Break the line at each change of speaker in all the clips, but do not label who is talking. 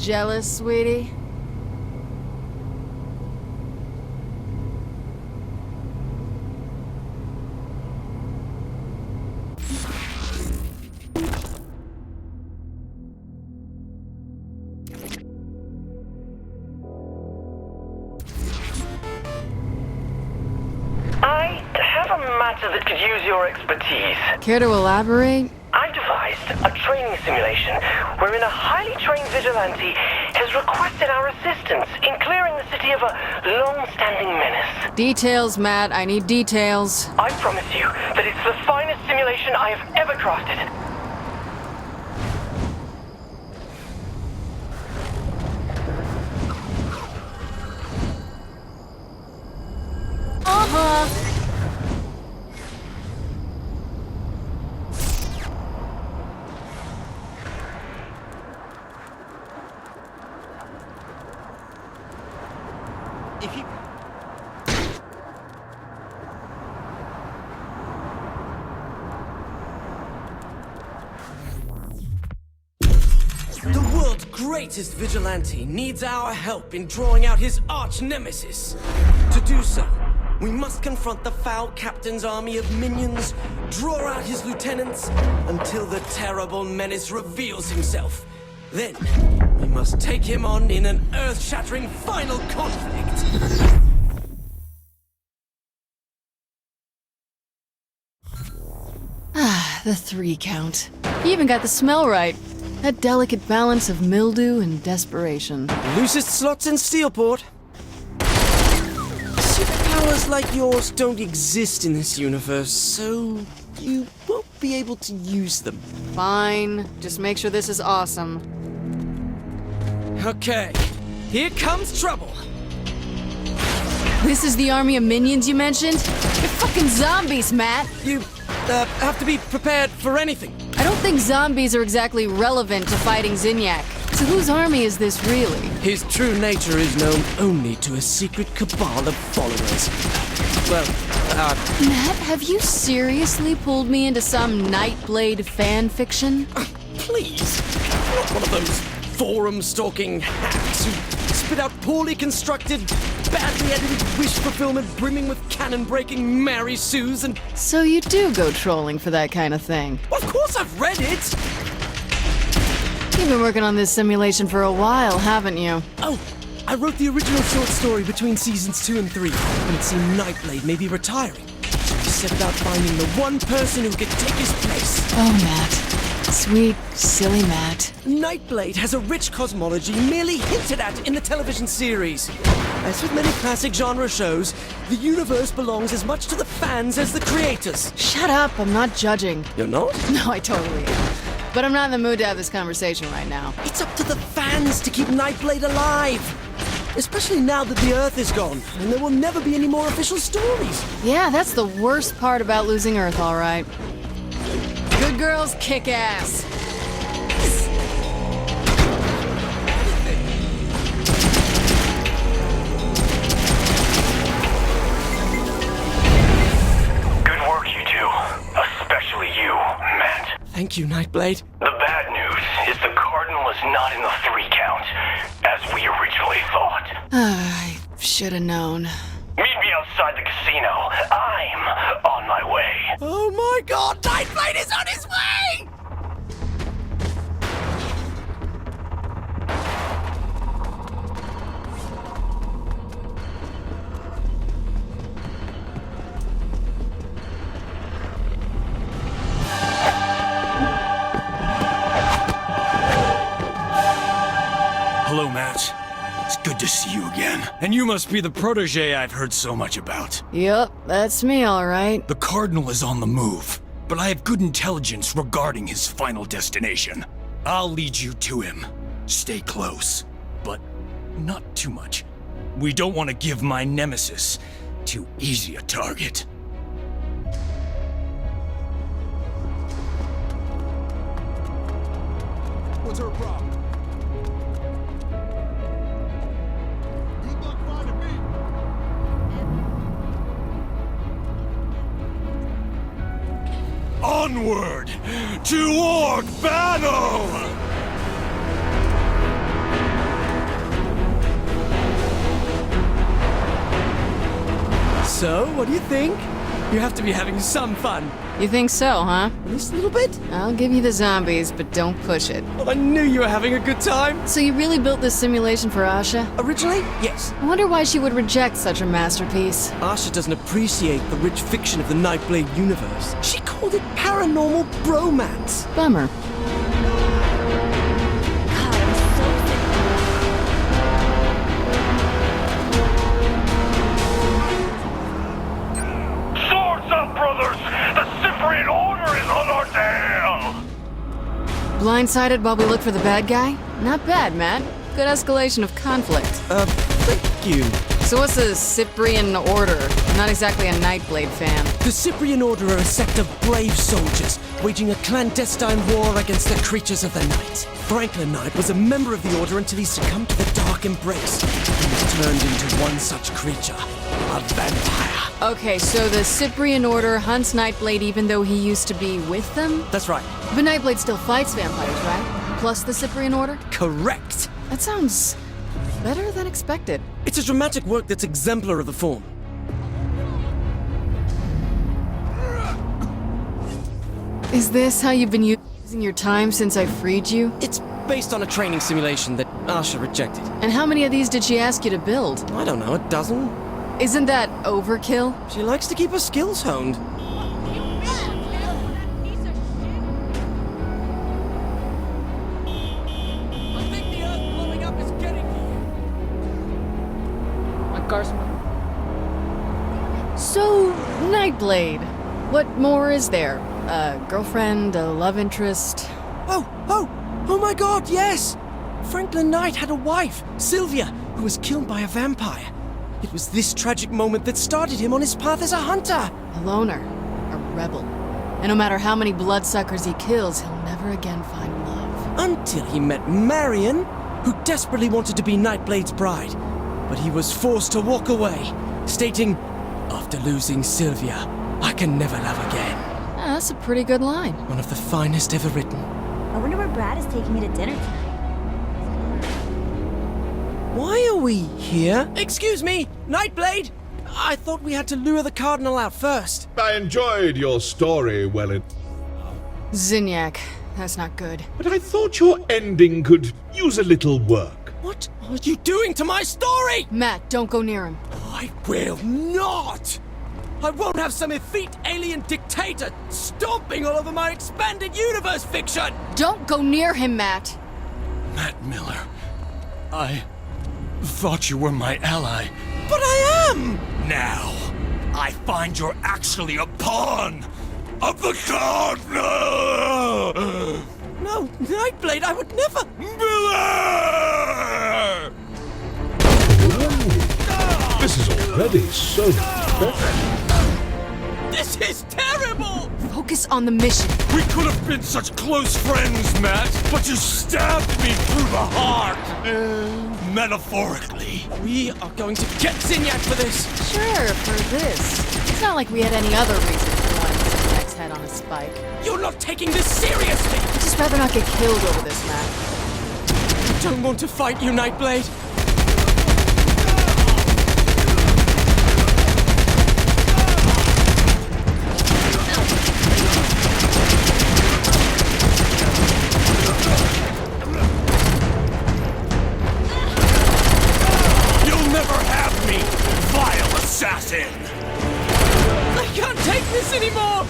Jealous, sweetie?
I have a matter that could use your expertise.
Care to elaborate?
I devised a training simulation wherein a highly trained vigilante has requested our assistance in clearing the city of a long-standing menace.
Details, Matt. I need details.
I promise you that it's the finest simulation I have ever crafted.
If you... The world's greatest vigilante needs our help in drawing out his arch-nemesis. To do so, we must confront the foul captain's army of minions, draw out his lieutenants, until the terrible menace reveals himself. Then, we must take him on in an earth-shattering final conflict.
The 3 count. You even got the smell right. That delicate balance of mildew and desperation.
Loosest slots in Steelport. Superpowers like yours don't exist in this universe, so you won't be able to use them.
Fine. Just make sure this is awesome.
Okay, here comes trouble.
This is the army of minions you mentioned? They're fucking zombies, Matt!
You have to be prepared for anything.
I don't think zombies are exactly relevant to fighting Zinyak. So whose army is this really?
His true nature is known only to a secret cabal of followers. Well,
Matt, have you seriously pulled me into some Nightblade fan fiction?
Please, I'm not one of those forum-stalking hacks who spit out poorly constructed, badly edited wish fulfillment brimming with cannon-breaking Mary Sues and...
So you do go trolling for that kind of thing?
Well, of course I've read it!
You've been working on this simulation for a while, haven't you?
Oh, I wrote the original short story between seasons 2 and 3, when it seemed Nightblade may be retiring. So we set about finding the one person who could take his place.
Oh, Matt. Sweet, silly Matt.
Nightblade has a rich cosmology merely hinted at in the television series. As with many classic genre shows, the universe belongs as much to the fans as the creators.
Shut up, I'm not judging.
You're not?
No, I totally am. But I'm not in the mood to have this conversation right now.
It's up to the fans to keep Nightblade alive. Especially now that the Earth is gone, and there will never be any more official stories.
Yeah, that's the worst part about losing Earth, all right. Good girls kick ass.
Good work, you two. Especially you, Matt.
Thank you, Nightblade.
The bad news is the Cardinal is not in the 3 count, as we originally thought.
I should have known.
Meet me outside the casino. I'm on my way.
Oh my god, Nightblade is on his way!
Hello, Matt. It's good to see you again. And you must be the protege I've heard so much about.
Yup, that's me, all right.
The Cardinal is on the move, but I have good intelligence regarding his final destination. I'll lead you to him. Stay close, but not too much. We don't want to give my nemesis too easy a target.
What's her problem? Good luck finding me.
Onward! To orc battle!
So, what do you think? You have to be having some fun.
You think so, huh?
At least a little bit?
I'll give you the zombies, but don't push it.
Well, I knew you were having a good time.
So you really built this simulation for Asha?
Originally, yes.
I wonder why she would reject such a masterpiece.
Asha doesn't appreciate the rich fiction of the Nightblade universe. She called it paranormal bromance.
Bummer. Blindsided while we look for the bad guy? Not bad, Matt. Good escalation of conflict.
Thank you.
So what's the Cyprian Order? I'm not exactly a Nightblade fan.
The Cyprian Order are a sect of brave soldiers, waging a clandestine war against the creatures of the night. Franklin Knight was a member of the Order until he succumbed to the dark embrace. He was turned into one such creature, a vampire.
Okay, so the Cyprian Order hunts Nightblade even though he used to be with them?
That's right.
But Nightblade still fights vampires, right? Plus the Cyprian Order?
Correct.
That sounds better than expected.
It's a dramatic work that's exemplar of the form.
Is this how you've been using your time since I freed you?
It's based on a training simulation that Asha rejected.
And how many of these did she ask you to build?
I don't know, a dozen?
Isn't that overkill?
She likes to keep her skills honed. I think the Earth blowing up is getting to you.
My car's... So, Nightblade. What more is there? A girlfriend, a love interest?
Oh my god, yes! Franklin Knight had a wife, Sylvia, who was killed by a vampire. It was this tragic moment that started him on his path as a hunter.
A loner. A rebel. And no matter how many bloodsuckers he kills, he'll never again find love.
Until he met Marion, who desperately wanted to be Nightblade's bride. But he was forced to walk away, stating, "After losing Sylvia, I can never love again."
Ah, that's a pretty good line.
One of the finest ever written.
I wonder where Brad is taking me to dinner tonight.
Why are we here? Excuse me, Nightblade! I thought we had to lure the Cardinal out first.
I enjoyed your story,
Zinyak. That's not good.
but I thought your ending could use a little work.
What are you doing to my story?
Matt, don't go near him.
I will not! I won't have some effete alien dictator stomping all over my expanded universe fiction!
Don't go near him, Matt!
Matt Miller, I thought you were my ally.
But I am!
Now, I find you're actually a pawn of the Cardinal!
No, Nightblade, I would never...
Miller!
This is already so perfect.
This is terrible!
Focus on the mission.
We could have been such close friends, Matt, but you stabbed me through the heart. Metaphorically.
We are going to get Zinyak for this!
Sure, for this. It's not like we had any other reason for wanting Zinyak's head on a spike.
You're not taking this seriously!
I'd just rather not get killed over this, Matt.
I don't want to fight you, Nightblade.
Assassin!
I can't take this anymore!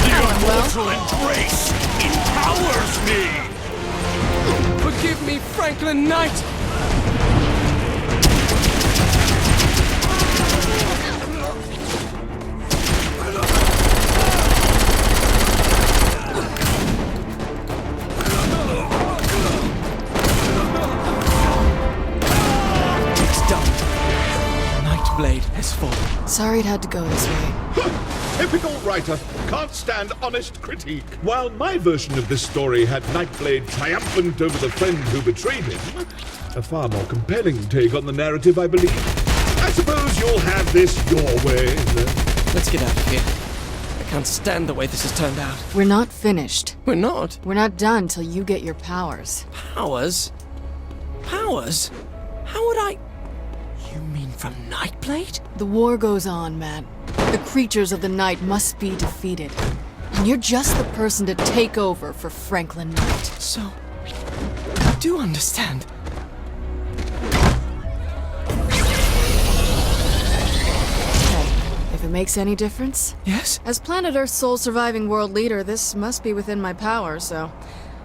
The immortal embrace empowers me!
Forgive me, Franklin Knight! Blade has fallen.
Sorry it had to go this way.
Typical writer can't stand honest critique. While my version of this story had Nightblade triumphant over the friend who betrayed him, a far more compelling take on the narrative, I believe. I suppose you'll have this your way, then.
Let's get out of here. I can't stand the way this has turned out.
We're not finished.
We're not.
We're not done till you get your powers.
Powers? Powers? How would I... You mean from Nightblade?
The war goes on, Matt. The creatures of the night must be defeated. And you're just the person to take over for Franklin Knight.
So... I do understand.
If it makes any difference?
Yes?
As Planet Earth's sole surviving world leader, this must be within my power, so...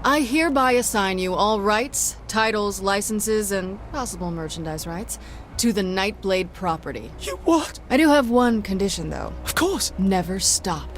I hereby assign you all rights, titles, licenses, and possible merchandise rights to the Nightblade property.
You what?
I do have one condition, though.
Of course.
Never stop.